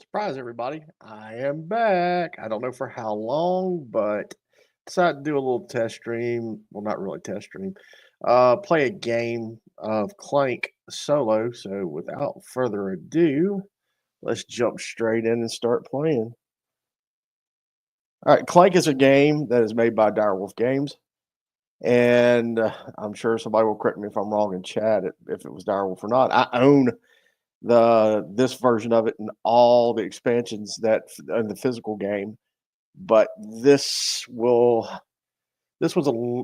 Surprise, everybody. I am back. I don't know for how long, but decided to do a little test stream. Well, not really test stream. Play a game of Clank solo. So without further ado, let's jump straight in and start playing. All right, Clank is a game that is made by Direwolf Games. And I'm sure somebody will correct me if I'm wrong in chat if it was Direwolf or not. I own this version of it and all the expansions that in the physical game, but this was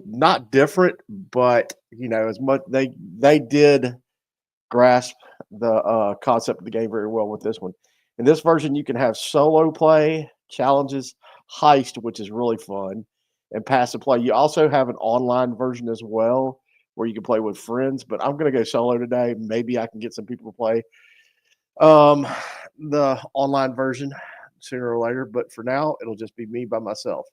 not different, but as much they did grasp the concept of the game very well with this one. In this version, you can have solo play, challenges, heist, which is really fun, and passive play. You also have an online version as well where you can play with friends, but I'm going to go solo today. Maybe I can get some people to play um, the online version sooner or later, but for now, it'll just be me by myself.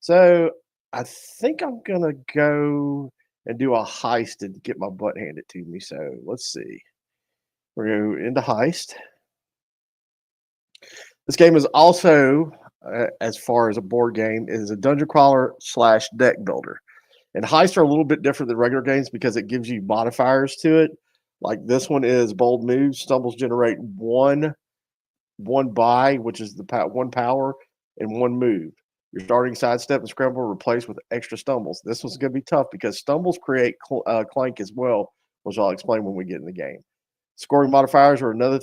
So I think I'm gonna go and do a heist and get my butt handed to me. So let's see. We're going into heist. This game is also, as far as a board game, is a dungeon crawler slash deck builder. And heists are a little bit different than regular games because it gives you modifiers to it. Like this one is bold moves. Stumbles generate one buy, which is the one power, and one move. Your starting sidestep and scramble replaced with extra stumbles. This one's going to be tough because stumbles create clank as well, which I'll explain when we get in the game. Scoring modifiers are another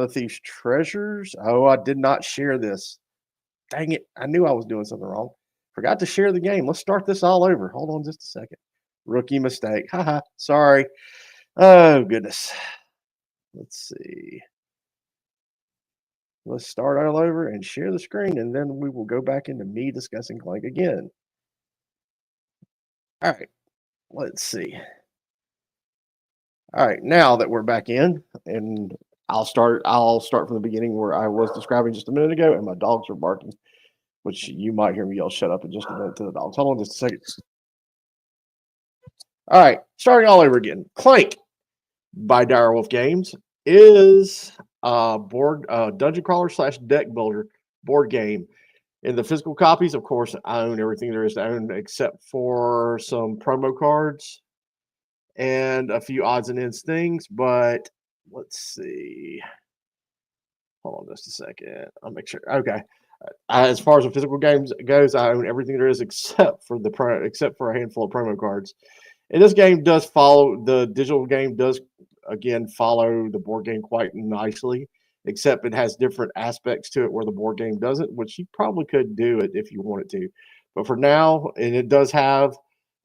thief's treasures. Oh, I did not share this. Dang it! I knew I was doing something wrong. Forgot to share the game. Let's start this all over. Hold on just a second. Rookie mistake. Haha. Sorry. Oh goodness. Let's see. Let's start all over and share the screen, and then we will go back into me discussing Clank again. All right, let's see. All right, now that we're back in, and I'll start from the beginning where I was describing just a minute ago, and my dogs are barking, which you might hear me yell "shut up" in just a minute to the dogs. Hold on just a second. All right, starting all over again. Clank by Direwolf Games is a board dungeon crawler slash deck builder board game. In the physical copies, of course, I own everything there is to own except for some promo cards and a few odds and ends things. But let's see. Hold on just a second. I'll make sure. Okay. As far as the physical games goes, I own everything there is except for except for a handful of promo cards. And this game does follow the digital game does again follow the board game quite nicely, except it has different aspects to it where the board game doesn't, which you probably could do it if you wanted to. But for now, and it does have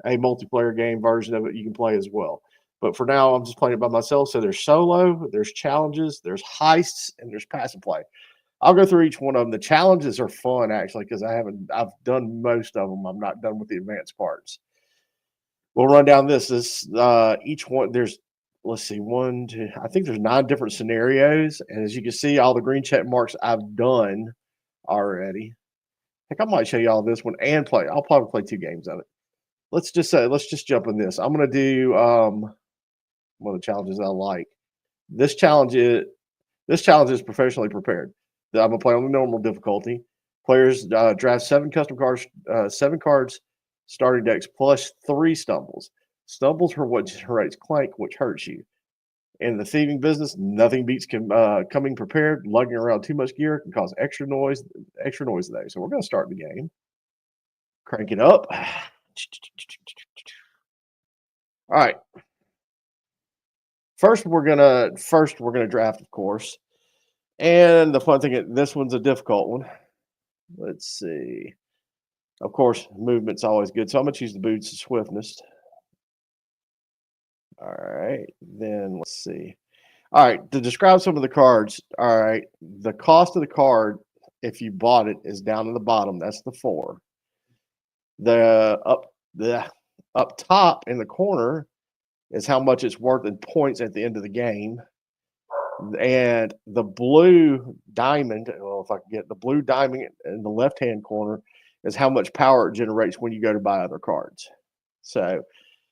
a multiplayer game version of it you can play as well. But for now, I'm just playing it by myself. So there's solo, there's challenges, there's heists, and there's pass and play. I'll go through each one of them. The challenges are fun actually because I've done most of them. I'm not done with the advanced parts. We'll run down this each one. There's let's see, one, two. I think there's 9 different scenarios, and as you can see, all the green check marks I've done already. Heck, I might show you all this one and play. I'll probably play 2 games of it. Let's just jump in this. I'm gonna do one of the challenges I like. This challenge is this challenge is professionally prepared. I'm gonna play on the normal difficulty. Players draft 7 cards starting decks plus 3 stumbles. Stumbles are what generates clank, which hurts you. In the thieving business, nothing beats coming prepared. Lugging around too much gear can cause extra noise today. So we're going to start the game. Crank it up. All right. First, we're gonna draft, of course. And the fun thing, this one's a difficult one. Let's see. Of course, movement's always good. So I'm going to choose the boots of swiftness. All right. Then let's see. All right. To describe some of the cards, all right. The cost of the card, if you bought it, is down in the bottom. That's the 4. The up top in the corner is how much it's worth in points at the end of the game. And the blue diamond, well, if I can get the blue diamond in the left-hand corner, is how much power it generates when you go to buy other cards. So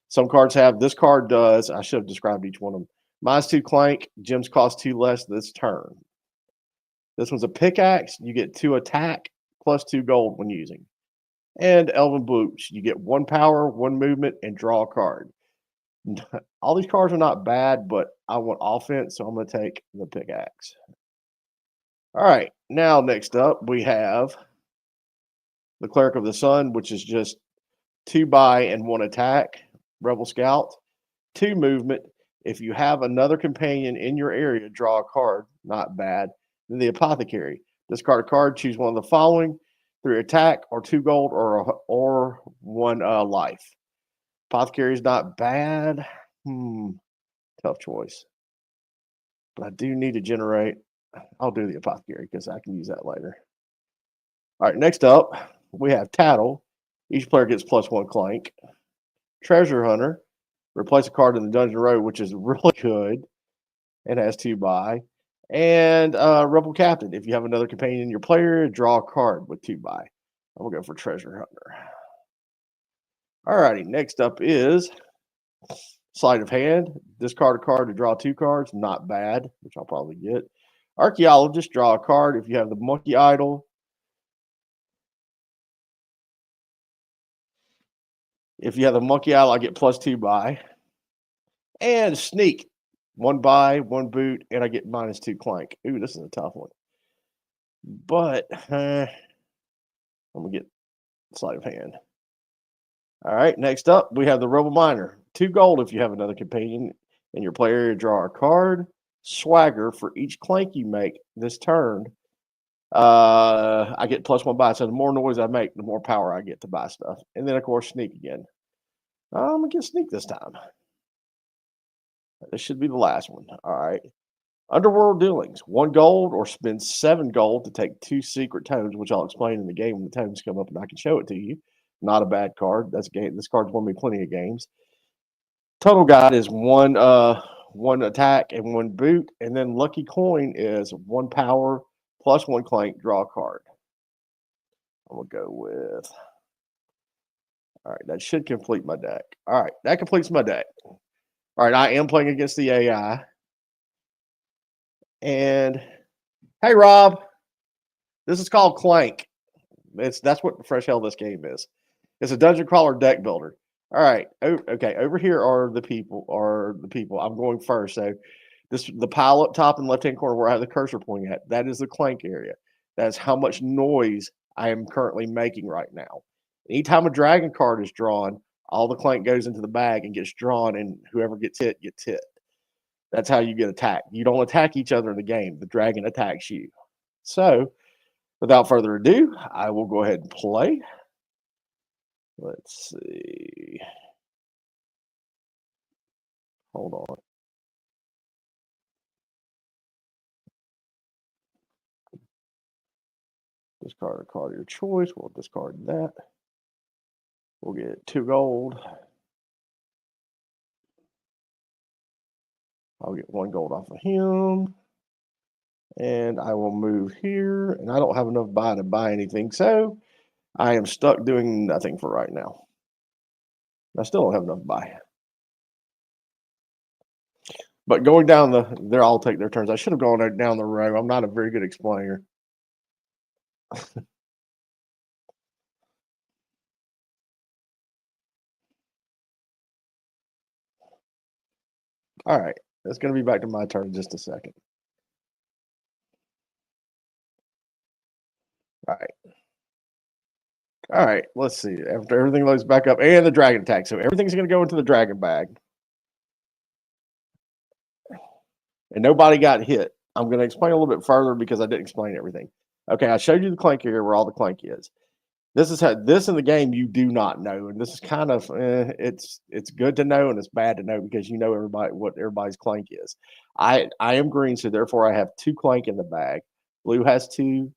some cards have, this card does, I should have described each one of them. Mine's 2 clank, Jim's cost 2 less this turn. This one's a pickaxe. You get 2 attack plus 2 gold when using. And Elven Boots. You get 1 power, 1 movement, and draw a card. All these cards are not bad, but I want offense, so I'm going to take the pickaxe. All right. Now, next up, we have the Cleric of the Sun, which is just 2 buy and 1 attack. Rebel Scout. 2 movement. If you have another companion in your area, draw a card. Not bad. Then the Apothecary. Discard a card. Choose one of the following: 3 attack, or 2 gold, or 1 life. Apothecary is not bad. Tough choice. But I do need to generate. I'll do the Apothecary because I can use that later. All right, next up, we have Tattle. Each player gets +1 clank. Treasure Hunter. Replace a card in the Dungeon Road, which is really good and has 2 buy. And Rebel Captain. If you have another companion in your player, draw a card with 2 buy. I'm going to go for Treasure Hunter. All righty, next up is Sleight of Hand. Discard a card to draw 2 cards. Not bad, which I'll probably get. Archaeologist. Draw a card. If you have the Monkey Idol. If you have the Monkey Idol, I get +2 buy. And Sneak. 1 buy, 1 boot, and I get -2 clank. Ooh, this is a tough one. But I'm going to get Sleight of Hand. All right, next up, we have the Rebel Miner. 2 gold if you have another companion in your player area, draw a card. Swagger. For each clank you make this turn, I get +1 buy. So the more noise I make, the more power I get to buy stuff. And then, of course, Sneak again. I'm going to get Sneak this time. This should be the last one. All right. Underworld Dealings. 1 gold, or spend 7 gold to take 2 secret tomes, which I'll explain in the game when the tomes come up and I can show it to you. Not a bad card. That's game. This card's won me plenty of games. Total guide is 1 attack and 1 boot, and then Lucky Coin is 1 power plus 1 clank. Draw a card. I'm gonna go with. All right, that should complete my deck. All right, that completes my deck. All right, I am playing against the AI. And hey, Rob, this is called Clank. That's what the fresh hell this game is. It's a dungeon crawler deck builder. All right. Okay. Over here are the people. I'm going first. So the pile up top in the left-hand corner where I have the cursor pointing at, that is the clank area. That's how much noise I am currently making right now. Anytime a dragon card is drawn, all the clank goes into the bag and gets drawn, and whoever gets hit gets hit. That's how you get attacked. You don't attack each other in the game. The dragon attacks you. So, without further ado, I will go ahead and play. Let's see. Hold on. Discard a card of your choice. We'll discard that. We'll get 2 gold. I'll get 1 gold off of him. And I will move here. And I don't have enough buy to buy anything. So I am stuck doing nothing for right now. I still don't have enough buy. But going down they'll all take their turns. I should have gone down the row. I'm not a very good explainer. All right. It's going to be back to my turn in just a second. All right. All right. Let's see. After everything loads back up, and the dragon attack. So everything's going to go into the dragon bag. And nobody got hit. I'm going to explain a little bit further because I didn't explain everything. Okay, I showed you the clank area where all the clank is. This is how this in the game you do not know, and this is kind of it's good to know and it's bad to know because you know what everybody's clank is. I am green, so therefore I have 2 clank in the bag. Blue has 2.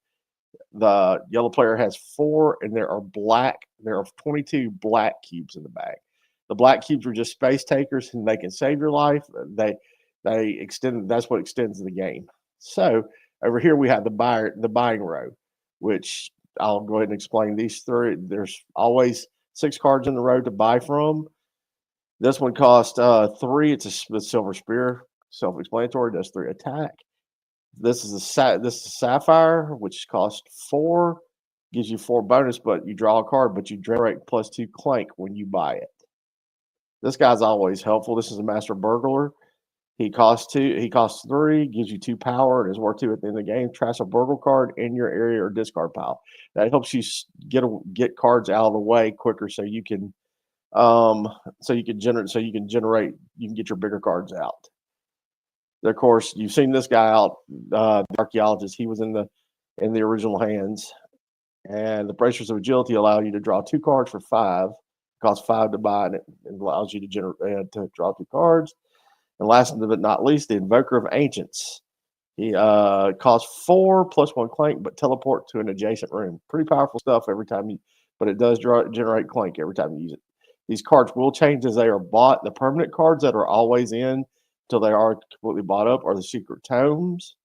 The yellow player has 4, and there are 22 black cubes in the bag. The black cubes are just space takers, and they can save your life. They extend. That's what extends the game. So over here we have the buying row, which I'll go ahead and explain these 3. There's always 6 cards in the row to buy from. This one costs 3. It's a silver spear, self-explanatory. Does 3 attack. This is this is sapphire, which costs 4, gives you 4 bonus, but you draw a card, but you generate +2 clank when you buy it. This guy's always helpful. This is a master burglar. He costs 2. He costs 3. Gives you 2 power and is worth 2 at the end of the game. Trash a burgle card in your area or discard pile. That helps you get cards out of the way quicker, so you can generate you can get your bigger cards out. Of course, you've seen this guy out, the archaeologist. He was in the original hands, and the bracers of agility allow you to draw 2 cards for 5. It costs 5 to buy, and it allows you to to draw 2 cards. And last but not least, the Invoker of Ancients. He costs 4 plus 1 clank, but teleport to an adjacent room. Pretty powerful stuff every time but it does generate clank every time you use it. These cards will change as they are bought. The permanent cards that are always in until they are completely bought up are the Secret Tomes.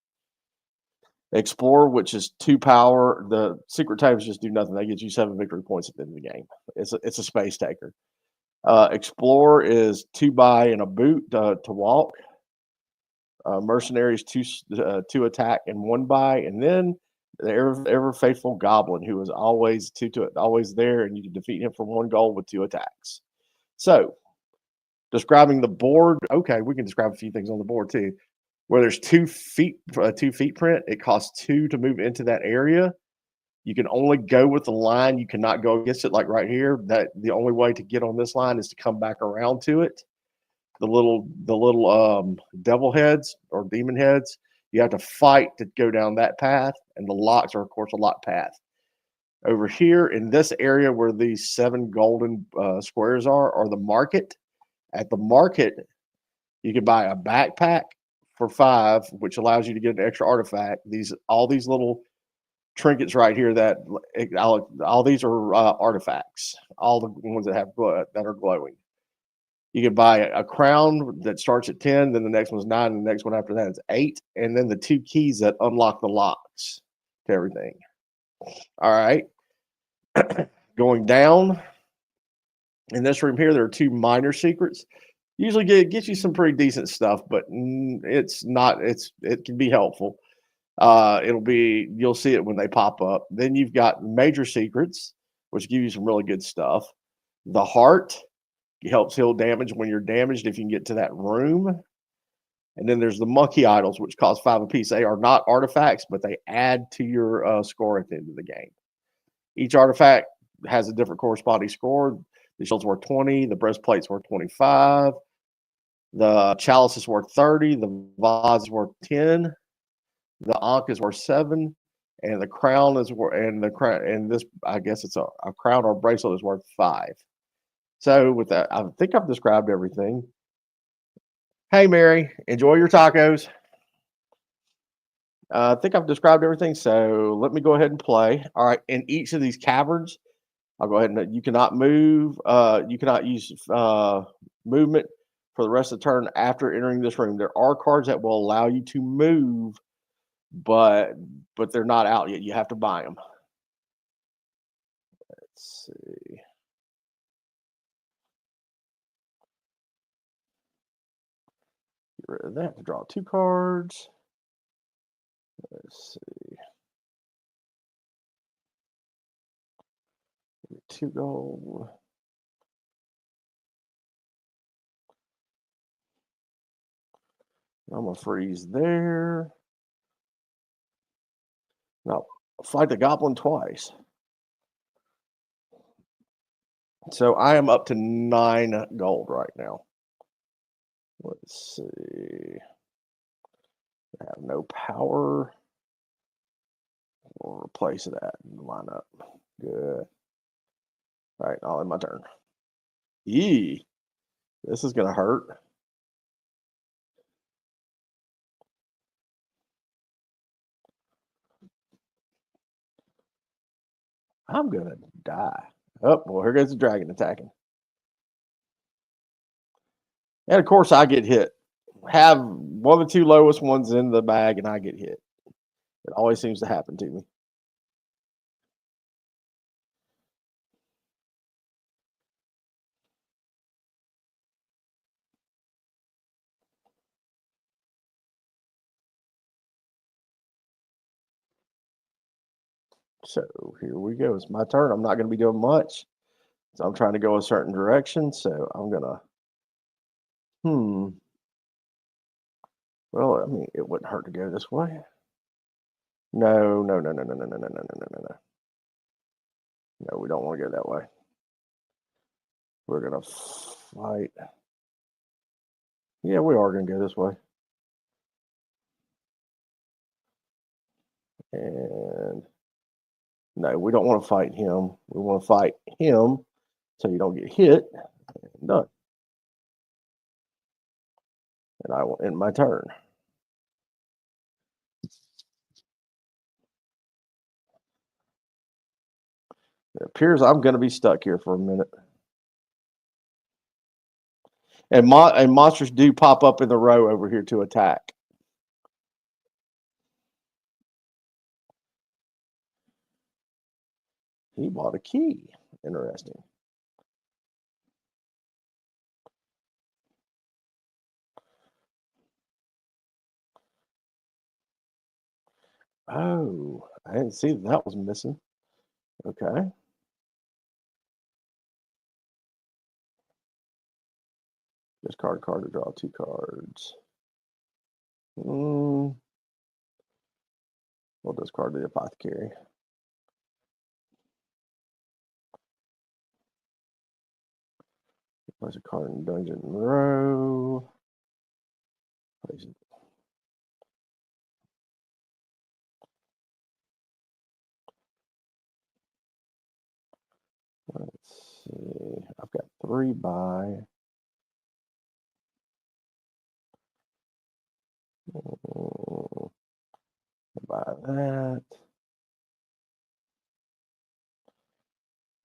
Explore, which is 2 power. The Secret Tomes just do nothing. They get you 7 victory points at the end of the game. It's a space taker. Explore is 2 buy and a boot to walk. Mercenaries 2 attack and 1 buy, and then the ever faithful goblin, who is always always there, and you can defeat him for 1 gold with 2 attacks. So, describing the board. Okay, we can describe a few things on the board too. Where there's 2 feet print, it costs 2 to move into that area. You can only go with the line. You cannot go against it, like right here. That the only way to get on this line is to come back around to it. The little devil heads or demon heads, you have to fight to go down that path, and the locks are, of course, a lock path. Over here in this area where these 7 golden squares are the market. At the market, you can buy a backpack for 5, which allows you to get an extra artifact. All these little trinkets right here all these are artifacts. All the ones that are glowing. You can buy a crown that starts at 10, then the next one's 9, and the next one after that is 8, and then the 2 keys that unlock the locks to everything. All right. Going down in this room here, there are 2 minor secrets. Usually gets you some pretty decent stuff, but it can be helpful. You'll see it when they pop up. Then you've got major secrets, which give you some really good stuff. The heart helps heal damage when you're damaged if you can get to that room. And then there's the monkey idols, which cost 5 apiece. They are not artifacts, but they add to your score at the end of the game. Each artifact has a different corresponding score. The shield's worth 20. The breastplate's worth 25. The chalice is worth 30. The vase is worth 10. The ankh is worth 7. And the crown is worth, and this, I guess it's a crown or bracelet is worth 5. So with that, I think I've described everything. Hey, Mary, enjoy your tacos. I think I've described everything. So let me go ahead and play. All right. In each of these caverns, I'll go ahead and you cannot move. You cannot use movement for the rest of the turn after entering this room. There are cards that will allow you to move, but they're not out yet. You have to buy them. Let's see. Get rid of that to draw 2 cards. Let's see. 2 gold. I'm gonna freeze there. Now fight the goblin twice. So I am up to 9 gold right now. Let's see. I have no power. We'll replace that and line up. Good. All right, I'll end my turn. Yee. This is gonna hurt. I'm gonna die. Oh, well, here goes the dragon attacking. And of course, I get hit. Have one of the 2 lowest ones in the bag, and I get hit. It always seems to happen to me. So here we go. It's my turn. I'm not going to be doing much. So I'm trying to go a certain direction. So I'm going to, well, I mean, it wouldn't hurt to go this way. No, no, no, no, no, no, no, no, no, no, no, no, no. No, we don't want to go that way. We're going to fight. Yeah, we are going to go this way. And no, we don't want to fight him. We want to fight him so you don't get hit. And done. And I will end my turn. It appears I'm going to be stuck here for a minute. And monsters do pop up in the row over here to attack. He bought a key. Interesting. Oh, I didn't see that was missing. Okay. Discard a card to draw 2 cards. We'll discard the apothecary. Place a card in dungeon row. Place it. Let's see. I've got 3 buy. Buy that.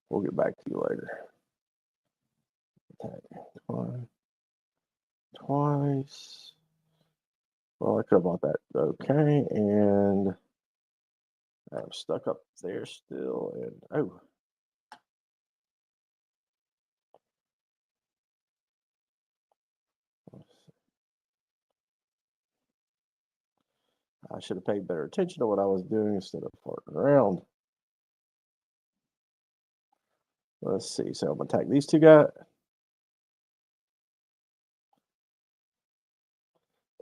We'll get back to you later. Attack twice. Well, I could have bought that. Okay, and I'm stuck up there still. And oh, I should have paid better attention to what I was doing instead of farting around. Let's see. So I'm gonna attack these 2 guys.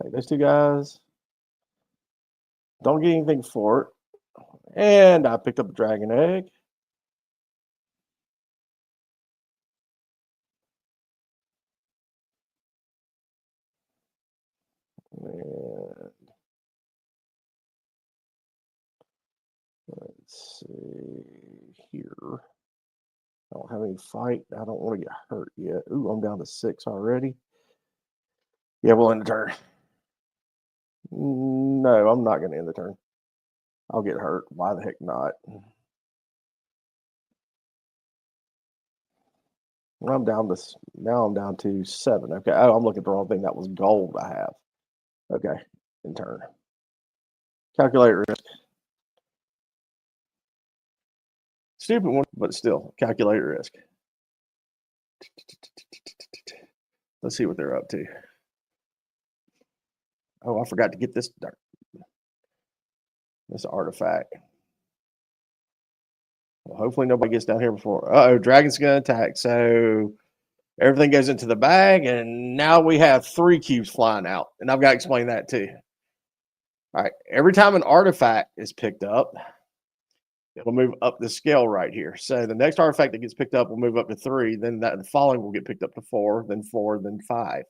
Take those 2 guys. Don't get anything for it. And I picked up a dragon egg. And let's see here. I don't have any fight. I don't want to get hurt yet. Ooh, I'm down to 6 already. Yeah, we'll end the turn. No, I'm not going to end the turn. I'll get hurt. Why the heck not? I'm down to now. I'm down to 7. Okay. Oh, I'm looking at the wrong thing. That was gold I have. Okay. In turn. Calculate risk. Stupid one, but still, calculate risk. Let's see what they're up to. Oh, I forgot to get this artifact. Well, hopefully nobody gets down here before. Uh-oh, dragon's going to attack. So everything goes into the bag, and now we have 3 cubes flying out. And I've got to explain that too. All right, every time an artifact is picked up, it'll move up the scale right here. So the next artifact that gets picked up will move up to 3. Then the following will get picked up to 4, then 4, then 5.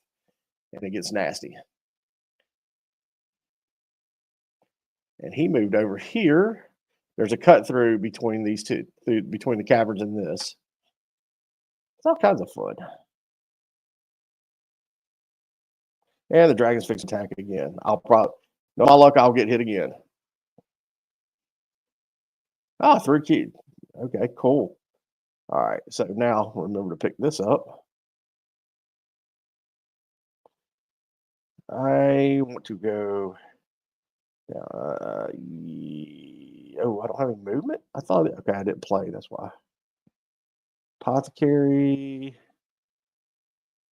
And it gets nasty. And he moved over here. There's a cut through between these 2, between the caverns and this. It's all kinds of fun. And the dragon's fixing to attack again. I'll probably, no my luck, I'll get hit again. Ah, 3 keys. Okay, cool. All right, so now remember to pick this up. I want to go. Oh, I don't have any movement. I thought. Okay, I didn't play. That's why. Apothecary.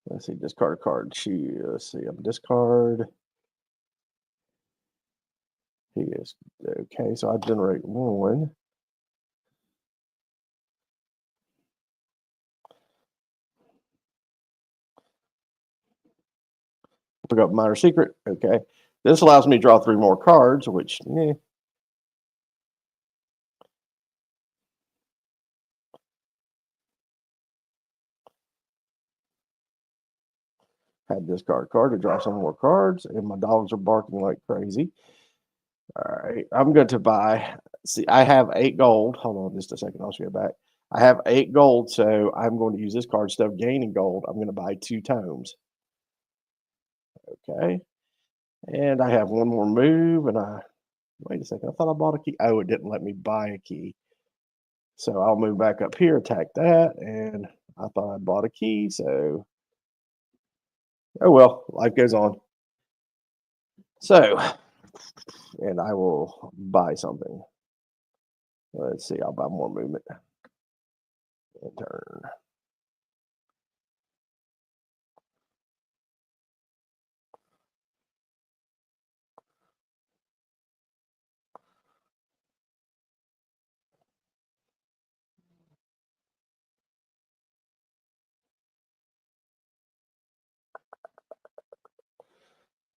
Let's see. Discard a card. Let's see. I'm discard. He is okay. So I generate 1. Pick up minor secret. Okay. This allows me to draw 3 more cards, which had discard card to draw some more cards, and my dogs are barking like crazy. All right, I'm going to buy. See, I have 8 gold. Hold on just a second. I'll show you back. I have 8 gold, so I'm going to use this card instead of gaining gold. I'm going to buy 2 tomes. Okay, and I have 1 more move, and wait a second. I thought I bought a key. Oh, it didn't let me buy a key. So I'll move back up here, attack that, and I thought I bought a key. So, oh well, life goes on. So, and I will buy something. Let's see. I'll buy more movement. And turn.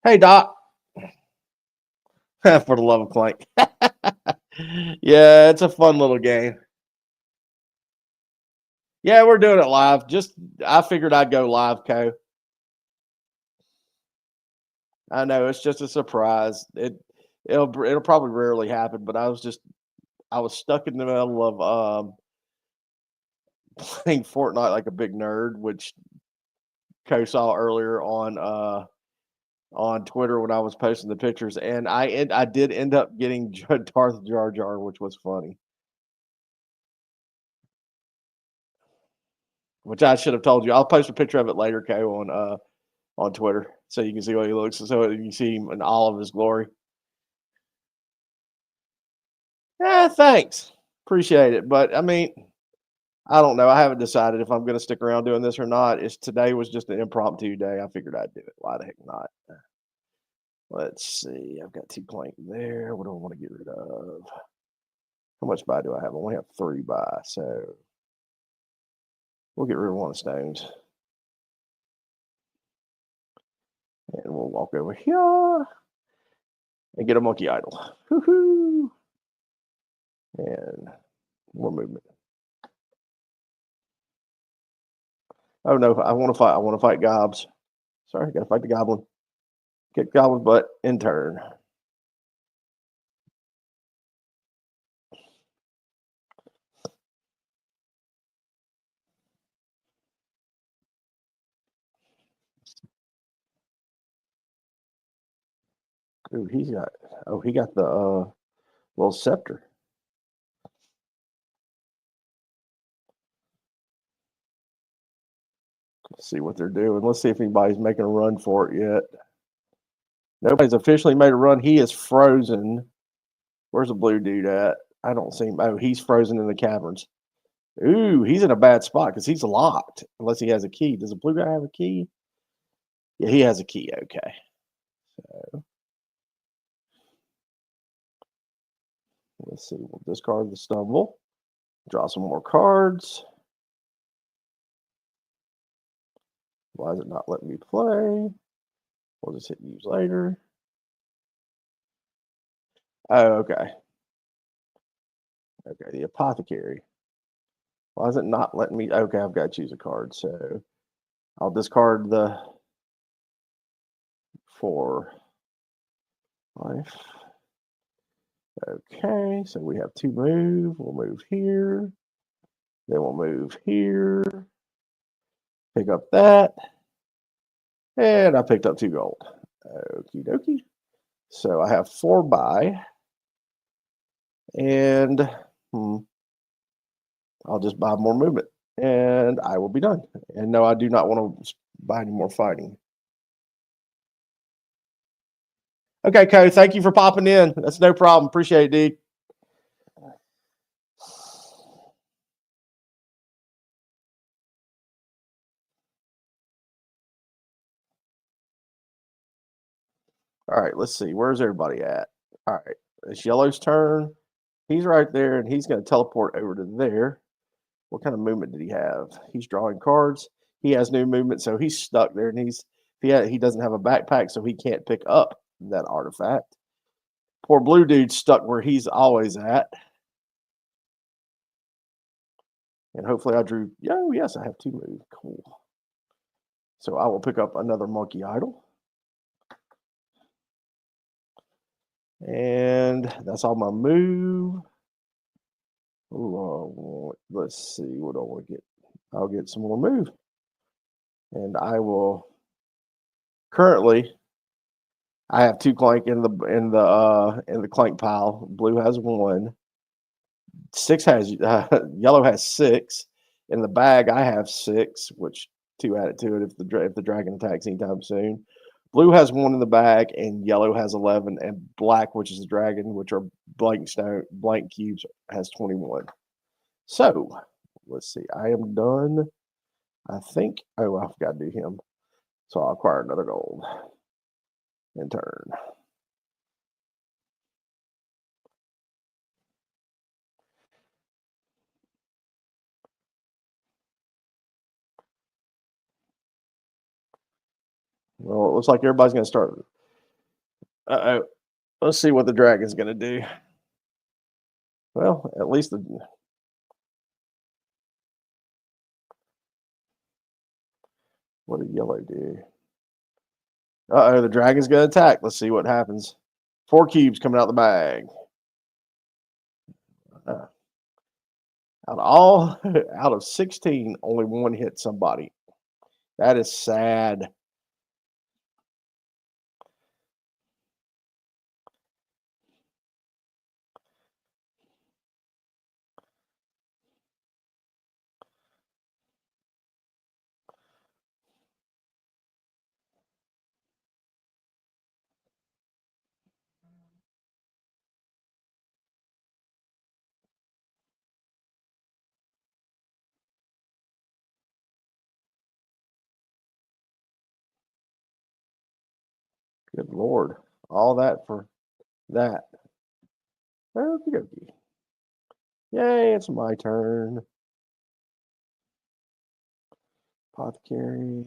Hey, Doc. For the love of Clank. Yeah, it's a fun little game. Yeah, we're doing it live. I figured I'd go live, Co. I know it's just a surprise. It'll probably rarely happen, but I was stuck in the middle of playing Fortnite like a big nerd, which Co saw earlier on Twitter when I was posting the pictures, and I did end up getting Darth Jar Jar, which was funny. Which I should have told you. I'll post a picture of it later, Co, on Twitter, so you can see what he looks. So you can see him in all of his glory. Yeah, thanks, appreciate it. But I mean, I don't know. I haven't decided if I'm going to stick around doing this or not. Today was just an impromptu day. I figured I'd do it. Why the heck not? Let's see. I've got 2 Clank there. What do I want to get rid of? How much buy do I have? I only have 3 buy, so we'll get rid of 1 of stones. And we'll walk over here and get a monkey idol. Woohoo! And more movement. Oh no, I want to fight. I want to fight gobs. Sorry, gotta fight the goblin. Kick goblin's butt in turn. Ooh, he got the little scepter. Let's see what they're doing. Let's see if anybody's making a run for it yet. Nobody's officially made a run. He is frozen. Where's the blue dude at? I don't see him. Oh, he's frozen in the caverns. Ooh, he's in a bad spot because he's locked unless he has a key. Does the blue guy have a key? Yeah, he has a key. Okay. So let's see. We'll discard the stumble. Draw some more cards. Why is it not letting me play? We'll just hit use later. Oh, okay. Okay, the apothecary. Why is it not letting me? Okay, I've got to choose a card. So I'll discard the 4 life. Okay, so we have 2 move. We'll move here. Then we'll move here. Pick up that. And I picked up 2 gold. Okie dokie. So I have 4 buy. And I'll just buy more movement. And I will be done. And no, I do not want to buy any more fighting. Okay, Co, thank you for popping in. That's no problem. Appreciate it, dude. All right, let's see. Where's everybody at? All right, it's Yellow's turn. He's right there, and he's going to teleport over to there. What kind of movement did he have? He's drawing cards. He has new movement, so he's stuck there, and He doesn't have a backpack, so he can't pick up that artifact. Poor blue dude's stuck where he's always at. And hopefully I drew. Oh, yes, I have 2 moves. Cool. So I will pick up another monkey idol. And that's all my move. Ooh, let's see. What do I want to get? I'll get some more move. And I will currently I have 2 clank in the clank pile. Blue has 1. 6 has yellow has 6. In the bag I have 6, which 2 added to it if the dragon attacks anytime soon. Blue has 1 in the bag, and yellow has 11, and black, which is the dragon, which are blank cubes, has 21. So let's see. I am done. I think. Oh, I forgot to do him. So I'll acquire another gold in turn. Well, it looks like everybody's going to start. Uh-oh. Let's see what the dragon's going to do. Well, at least what did yellow do? Uh-oh, the dragon's going to attack. Let's see what happens. 4 cubes coming out the bag. Uh, out of 16, only 1 hit somebody. That is sad. Good Lord. All that for that. Okie dokie. Yay, it's my turn. Apothecary.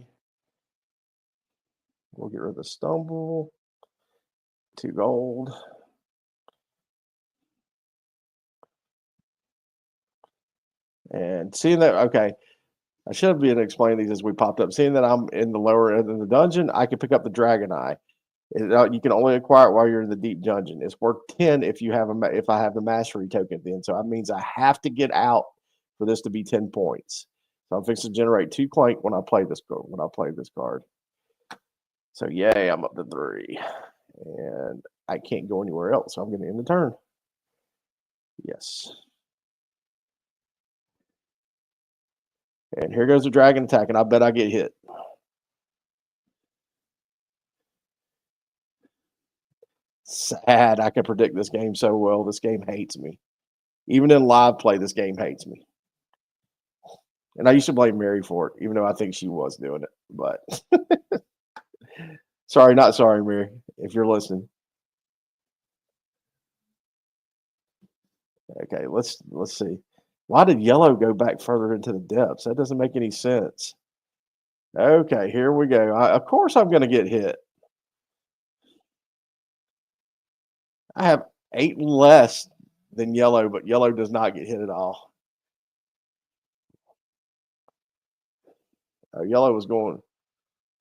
We'll get rid of the stumble. 2 gold. And seeing that, okay, I should have been explaining these as we popped up. Seeing that I'm in the lower end of the dungeon, I can pick up the Dragon Eye. You can only acquire it while you're in the deep dungeon. It's worth 10 if you have if I have the mastery token then. So that means I have to get out for this to be 10 points. So I'm fixing to generate 2 clank when I play this card. So yay, I'm up to 3. And I can't go anywhere else, so I'm going to end the turn. Yes. And here goes the dragon attack, and I bet I get hit. Sad. I can predict this game so well. This game hates me. Even in live play, this game hates me. And I used to blame Mary for it, even though I think she was doing it. But sorry, not sorry, Mary, if you're listening. Okay, let's see. Why did yellow go back further into the depths? That doesn't make any sense. Okay, here we go. Of course I'm going to get hit. I have 8 less than yellow, but yellow does not get hit at all. Yellow was going,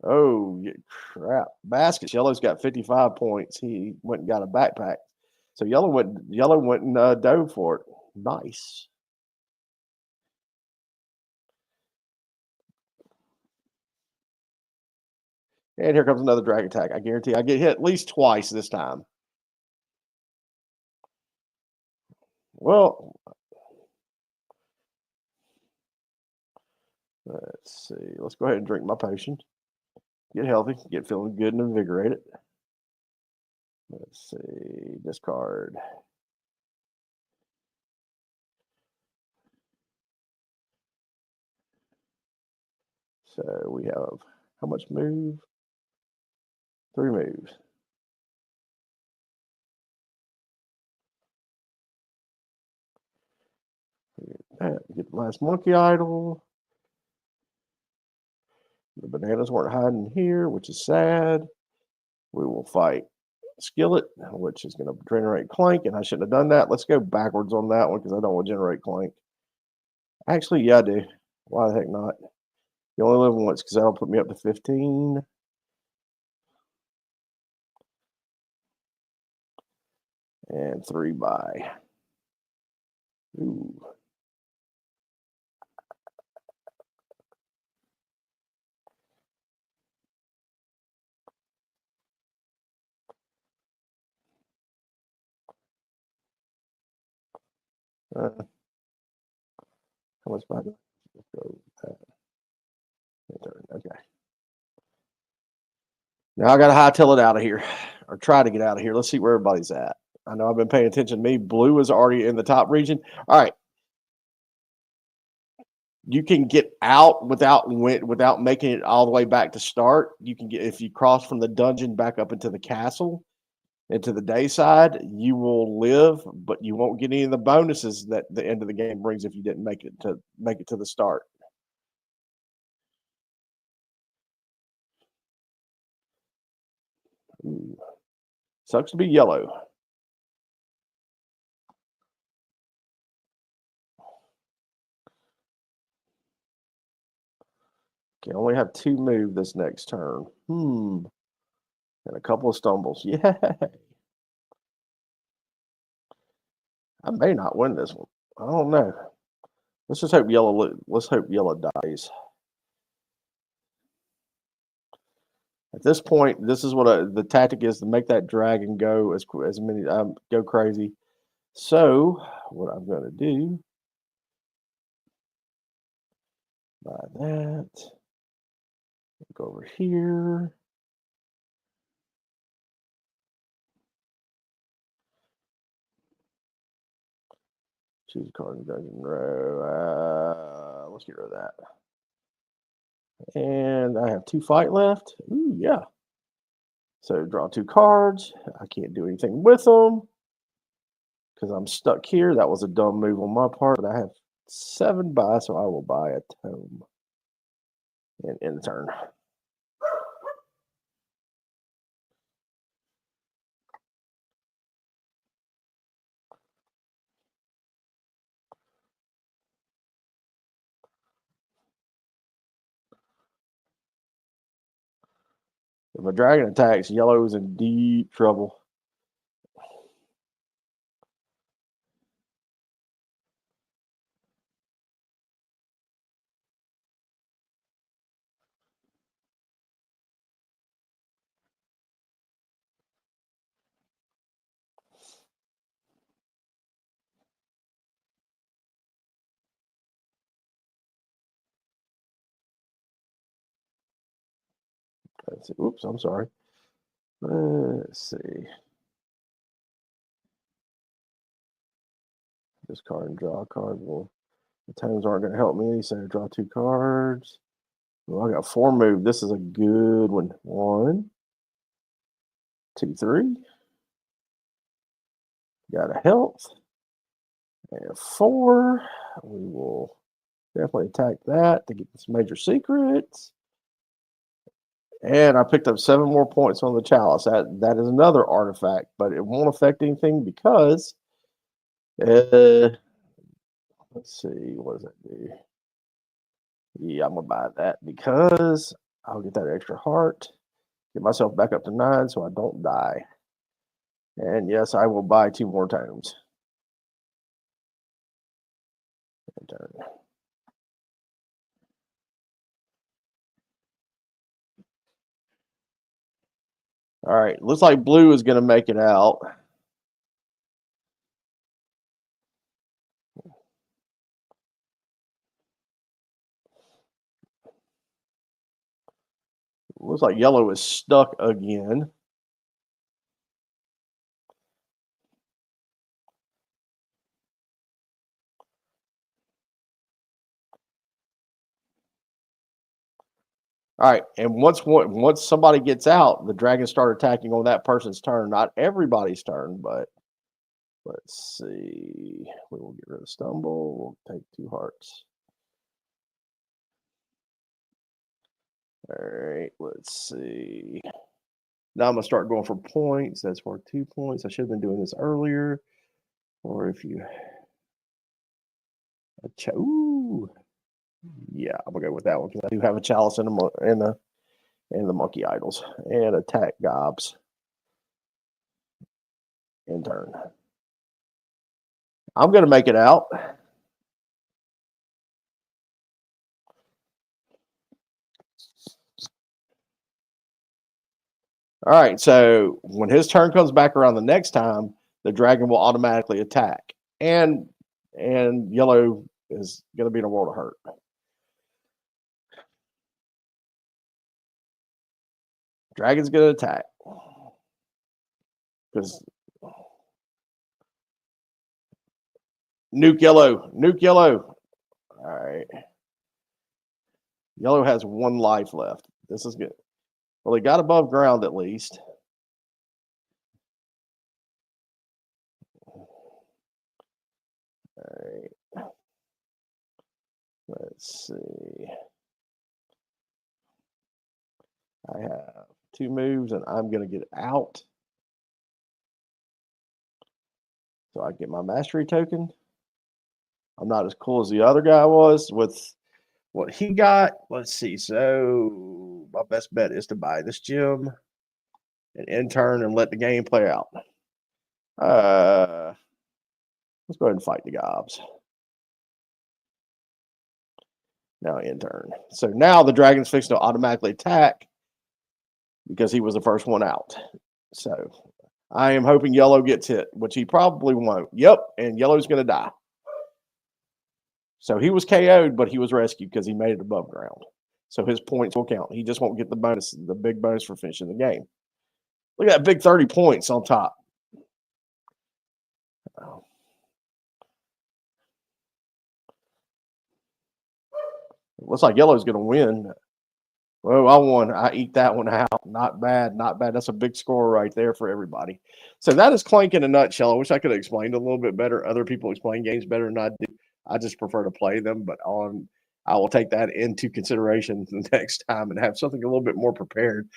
oh, crap. Baskets. Yellow's got 55 points. He went and got a backpack. So yellow went and dove for it. Nice. And here comes another drag attack. I guarantee I get hit at least twice this time. Well, let's see. Let's go ahead and drink my potion. Get healthy. Get feeling good and invigorated. Let's see. Discard. So we have how much move? 3 moves. Get the last monkey idol. The bananas weren't hiding here, which is sad. We will fight Skillet, which is going to generate Clank, and I shouldn't have done that. Let's go backwards on that one because I don't want to generate Clank. Actually, yeah, I do. Why the heck not? You only live once because that'll put me up to 15. And 3 buy. Ooh. How much buy? Let's go with that. Okay. Now I got to hightail it out of here, or try to get out of here. Let's see where everybody's at. I know I've been paying attention to me. Blue is already in the top region. All right. You can get out without making it all the way back to start. You can get, if you cross from the dungeon back up into the castle, into the day side, you will live, but you won't get any of the bonuses that the end of the game brings if you didn't make it to the start. Ooh. Sucks to be yellow. Can only have 2 move this next turn. And a couple of stumbles. Yeah. I may not win this one. I don't know. Let's just hope yellow. Let's hope yellow dies. At this point, this is what the tactic is, to make that dragon go as many go crazy. So what I'm going to do, buy that. Go over here. Choose a card in dungeon row. Let's get rid of that. And I have 2 fight left. Ooh, yeah. So draw 2 cards. I can't do anything with them because I'm stuck here. That was a dumb move on my part, but I have 7 buy, so I will buy a tome and end the turn. If a dragon attacks, yellow is in deep trouble. Let's see. Oops, I'm sorry. Let's see. This card and draw a card. Well, the tomes aren't going to help me, so draw 2 cards. Well, I got 4 move. This is a good one. 1, 2, 3. Got a health. And 4. We will definitely attack that to get some major secrets. And I picked up 7 more points on the chalice. That is another artifact, but it won't affect anything because let's see, what does that do? Yeah, I'm gonna buy that because I'll get that extra heart, get myself back up to 9 so I don't die. And yes, I will buy 2 more tomes. All right, looks like blue is gonna make it out. Looks like yellow is stuck again. All right, and once somebody gets out, the dragons start attacking on that person's turn. Not everybody's turn, but let's see. We will get rid of stumble. We'll take 2 hearts. All right, let's see. Now I'm going to start going for points. That's worth 2 points. I should have been doing this earlier. Or if you... Ooh. Yeah, I'm going to go with that one because I do have a chalice and the monkey idols. And attack gobs. In turn. I'm going to make it out. All right, so when his turn comes back around the next time, the dragon will automatically attack. And yellow is going to be in a world of hurt. Dragon's going to attack. Because nuke yellow. Nuke yellow. All right. Yellow has 1 life left. This is good. Well, he got above ground at least. All right. Let's see. I have 2 moves, and I'm going to get out. So I get my mastery token. I'm not as cool as the other guy was with what he got. Let's see. So my best bet is to buy this gem and in turn and let the game play out. Let's go ahead and fight the gobs. Now in turn. So now the dragon's fixing to automatically attack because he was the first one out. So I am hoping yellow gets hit, which he probably won't. Yep, and yellow's going to die. So he was KO'd, but he was rescued because he made it above ground. So his points will count. He just won't get the bonus, the big bonus for finishing the game. Look at that big 30 points on top. Looks like yellow's going to win. Well, I won. I eat that one out. Not bad. Not bad. That's a big score right there for everybody. So that is Clank in a nutshell. I wish I could have explained it a little bit better. Other people explain games better than I do. I just prefer to play them, but I will take that into consideration the next time and have something a little bit more prepared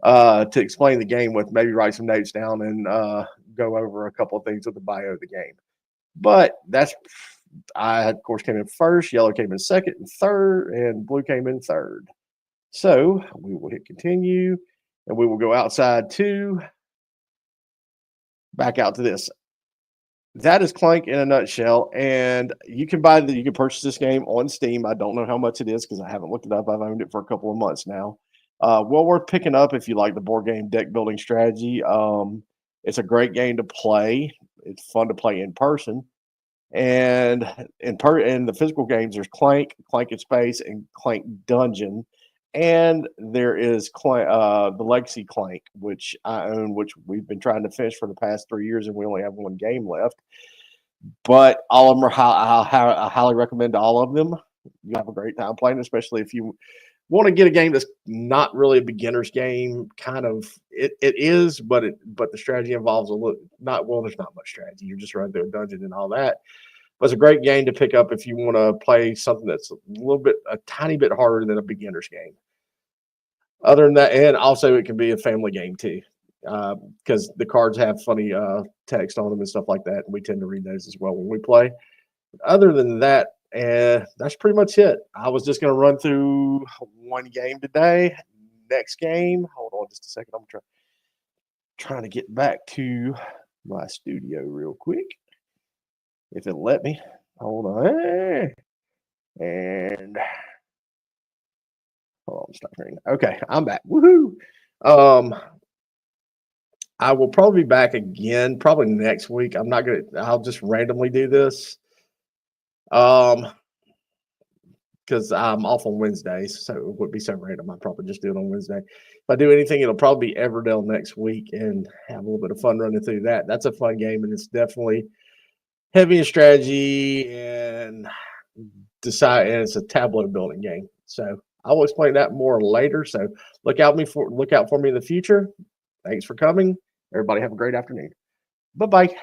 to explain the game with. Maybe write some notes down and go over a couple of things with the bio of the game. But I, of course, came in first. Yellow came in second and third, and blue came in third. So we will hit continue, and we will go outside to back out to this. That is Clank in a nutshell, and you can purchase this game on Steam. I don't know how much it is because I haven't looked it up. I've owned it for a couple of months now. Well worth picking up if you like the board game deck building strategy. It's a great game to play. It's fun to play in person. And in the physical games, there's Clank in Space, and Clank Dungeon. And there is the Legacy Clank, which I own, which we've been trying to finish for the past 3 years, and we only have 1 game left. But all of them I highly recommend all of them. You have a great time playing, especially if you want to get a game that's not really a beginner's game. Kind of, it is, but the strategy involves there's not much strategy. You're just running through a dungeon and all that. But it's a great game to pick up if you want to play something that's a tiny bit harder than a beginner's game. Other than that, and also it can be a family game too, because the cards have funny text on them and stuff like that, and we tend to read those as well when we play. Other than that, that's pretty much it. I was just going to run through 1 game today. Next game, hold on just a second. I'm trying to get back to my studio real quick. If it'll let me. Hold on. And hold on, stop hearing. Okay, I'm back. Woohoo! I will probably be back again, probably next week. I'll just randomly do this. Because I'm off on Wednesdays, so it would be so random. I'd probably just do it on Wednesday. If I do anything, it'll probably be Everdell next week and have a little bit of fun running through that. That's a fun game, and it's definitely heavy in strategy and it's a tableau building game. So I will explain that more later. So look out for me in the future. Thanks for coming. Everybody have a great afternoon. Bye-bye.